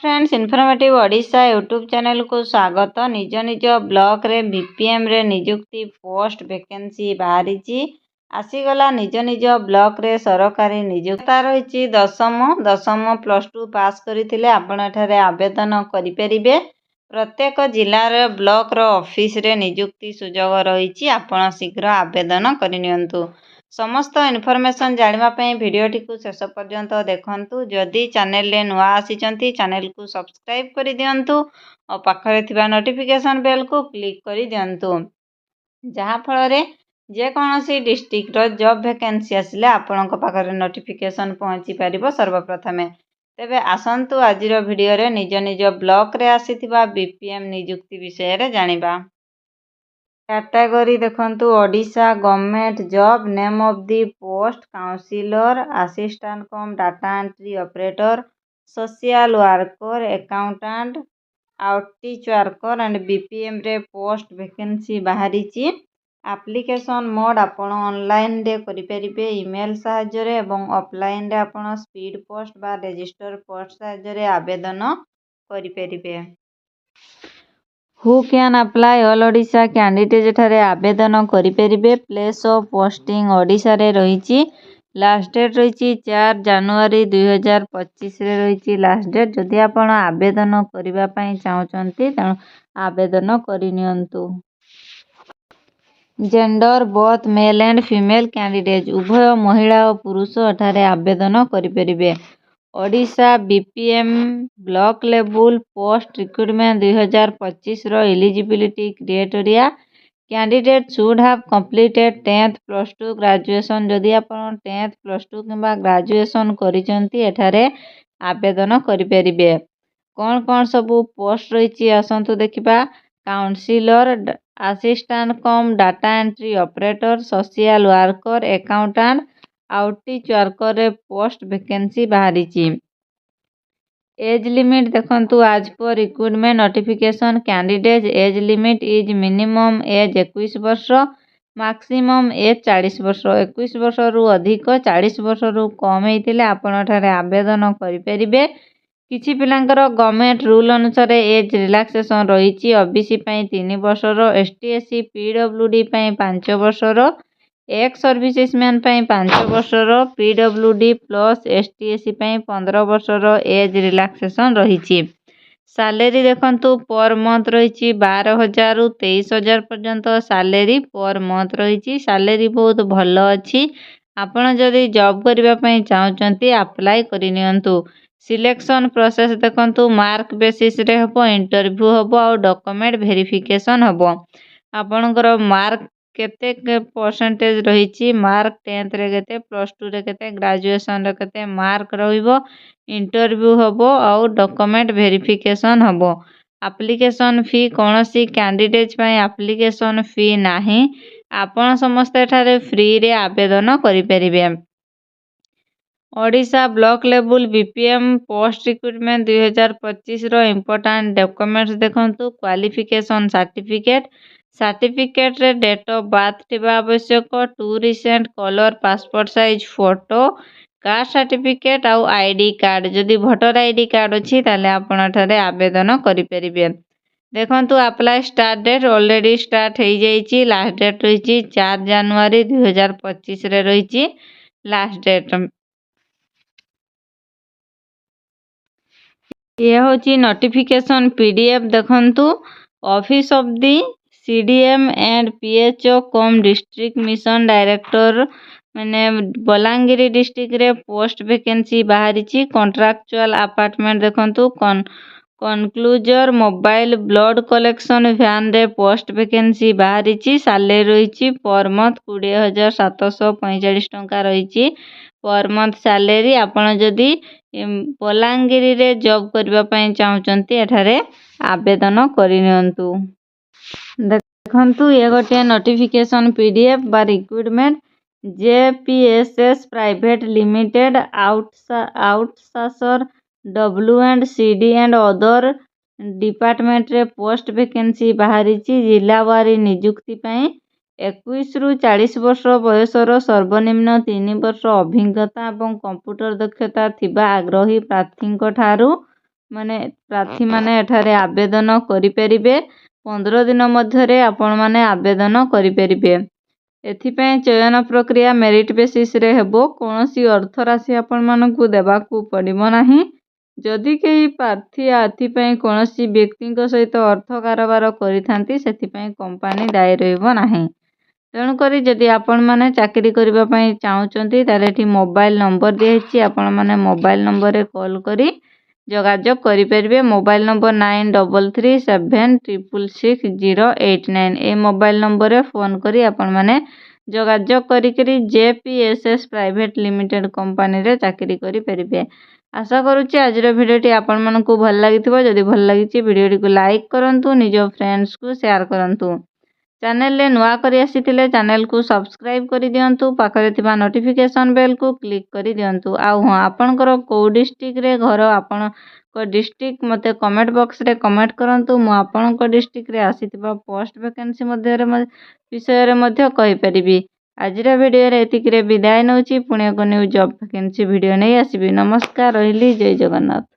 Friends informative Odisha YouTube channel को स्वागत। निज निज ब्लॉक रे बीपीएम रे नियुक्ति पोस्ट वैकेंसी बाहरी आसीगला। निज निज ब्लॉक रे सरकारी नियुक्ता रही दशम प्लस टू पास करथिले आपण एठारे आवेदन करिपरिबे। प्रत्येक जिल्लार ब्लॉक रो ऑफिस रे नियुक्ति सुजोग रही आपण शीघ्र आवेदन करनियंतु। समस्त इनफॉरमेशन जानिबा पई वीडियोटी को शेष पर्यंत देखंतु। जदि चैनल रे नुआ आसीचंती चैनल को सब्सक्राइब कर दियंतु और पाखरे थिबा नोटिफिकेशन बेल को क्लिक कर दियंतु, जहा फल रे जे कोनोसी डिस्ट्रिक्ट रो जॉब वैकेंसी आसिले आपनक पाखरे नोटिफिकेशन पहुंची परिबो सर्वप्रथमे। तेबे आसंतु आजिरो वीडियो रे निज निज ब्लॉक रे आसीथिबा बीपीएम नियुक्ति विषय रे जानिबा। कैटेगरी देखंतु Odisha government job. Name of the post counsellor, assistant cum data entry operator, social worker, accountant, outreach worker and BPM रे पोस्ट वैकेंसी बाहरी। एप्लिकेशन मोड आपण ऑनलाइन रे करि परिबे ईमेल सहायता रे एवं ऑफलाइन रे आपण स्पीड पोस्ट बा रजिस्टर पोस्ट सहायता रे आवेदन करि परिबे। Who can apply all Odisha candidate एठारे आवेदन करिपरिबे। प्लेस ऑफ पोस्टिंग ओडिशा रे रही। लास्ट डेट रही 4 जनवरी 2025 रे रही लास्ट डेट। जदि आपण आवेदन करिबा पई चाहउचंती त आवेदन करिनियंतु। Gender both male and female candidate उभय महिला और पुरुष एठारे आवेदन करिपरिबे। Odisha BPM block level post recruitment 2025 रो eligibility criteria. Candidate should have completed 10th plus 2 graduation. जदि आपण 10th प्लस 2 किंबा ग्रेजुएशन करिसंती एठारे आवेदन करिपरिबे। कौन कौन सबू पोस्ट रही आसंतु देखिबा। Counsellor, assistant cum data entry operator, social worker, accountant, outreach worker रे पोस्ट वैकेंसी बाहरी। एज लिमिट देखंतु आज पर recruitment notification candidate age limit is minimum age 21 वर्ष, मैक्सिमम एज 40 वर्ष। 21 वर्ष रु अधिक 40 वर्ष रु कम हेतिले आपण ठारे आवेदन करिपरिबे। किछि पिलांकर गवर्नमेंट रूल अनुसार एज रिलैक्सेशन रही। ओबीसी पई 3 वर्ष रो, एसटी एससी पीडब्ल्यूडी पई 5 वर्ष रो, एक्स सर्विसेसमैन पई 5 वर्ष रो, पीडब्ल्यूडी प्लस एसटी एससी पई 15 वर्ष रो एज रिलैक्सेशन रही। सैलरी देखंतु पर मंथ रही 12,000 रु 23,000 पर्यंत सैलरी पर मंथ रही। सैलरी बहुत भल अच्छी। आपण जदि जॉब करबा पई चाहउचंती अप्लाई करिनियंतु। सिलेक्शन प्रोसेस देखंतु मार्क बेसिस रे हबो, इंटरव्यू हबो और डॉक्यूमेंट वेरिफिकेशन हबो। आपणकर मार्क केते परसेंटेज रही। मार्क 10th रे केते, प्लस 2 रे केते, ग्रेजुएशन रे केते मार्क रहिबो। इंटरव्यू हबो और डॉक्यूमेंट वेरिफिकेशन हबो। एप्लिकेशन फी कोनोसी कैंडिडेट पई एप्लिकेशन फी नाही। आपण समस्त एठारे फ्री रे आवेदन करि परिबे। Odisha block level BPM post recruitment 2025 रो इम्पोर्टेंट डॉक्यूमेंट्स देखंतु। क्वालिफिकेशन सर्टिफिकेट, सर्टिफिकेट रे डेट ऑफ बर्थ थिबा आवश्यक। 2 recent colour passport size photo, caste certificate और आईडी कार्ड। जदि वोटर आईडी कार्ड अछि ताले आपण ठारे आवेदन करि परिबे। देखंतु apply start date already start हो जाइछि। लास्ट डेट रही 4 जनवरी 2025 रे रही लास्ट डेट। ये होची नोटिफिकेशन पीडीएफ देखंतु। Office of the CDM and PHO cum district mission director माने बलांगीर डिस्ट्रिक्ट रे पोस्ट वैकेंसी बाहरी। कॉन्ट्रैक्चुअल अपार्टमेंट देखंतु। कनक्लूजर मोबाइल ब्लड कलेक्शन वैन रे पोस्ट वैकेंसी बाहरी। सैलरी रही पर मंथ 20,745 टंका रही पर मंथ सैलरी। आपण जदि बलांगीर रे जॉब करबा पई चाहउचंती एठारे आवेदन करिनियंतु। देखंतु ये गोटे नोटिफिकेशन पीडीएफ बा recruitment JPSS private limited outsourcer W and CD and other department रे पोस्ट वैकेंसी बाहरी। जिला वारी नियुक्ति पई 21 रु 40 वर्ष बयसर सर्वनिम्न 3 वर्ष अभिज्ञता और कंप्यूटर दक्षता थिबा आग्रही प्रार्थी ठारू माने प्रार्थी माने एठारे आवेदन करिपरिबे 15 दिन मध्यरे आपण माने आवेदन करिपरिबे। एथिपय चयन प्रक्रिया मेरिट बेसिस रे हेबो कोनोसी अर्थ राशि आपण मानकु देबाकू पड़िबो नाही। जदि केही प्रार्थी एथिपय कोनोसी व्यक्ति सहित अर्थ कारोबार करिथांती सेथिपय कंपनी दायी रहइबो नाही। तेणुकरी जदि आपण माने चाकरी करबा पई चाहुचंती ताले एठी मोबाइल नंबर दिएछि आपण माने मोबाइल नंबर रे कॉल करी जोगाजोग करि परिबे। मोबाइल नंबर 9337666089 ए मोबाइल नंबर रे फोन करी आपण माने जोगाजोग करी जेपीएसएस प्राइवेट लिमिटेड कंपनी रे चाकरी करि परिबे। आशा करूची आज भिडियोटी आपण मानकु भल लागिथिबो। जदि भल लागिछि भिडियोटी को लाइक करंतु, निज फ्रेंड्स को शेयर करंतु। चैनल ले नुआ करी आसीथिले चैनल को सब्सक्राइब करि दियंतु। पाखरे थिबा नोटिफिकेशन बेल को क्लिक करि दियंतु। आ हां आपनकर को डिस्ट्रिक्ट रे घर आपन को डिस्ट्रिक्ट मते कमेंट बॉक्स रे कमेंट करंतु। मु आपन को डिस्ट्रिक्ट रे आसीथिबा पोस्ट वैकेंसी मध्ये रे विषय रे मध्ये कहि परिबी। आजिरा भिडियो रे एतिक रे विदाय नउची। पुणे को न्यू जॉब वैकेंसी भिडियो नै आसीबी। नमस्कार, रहिली, जय जगन्नाथ।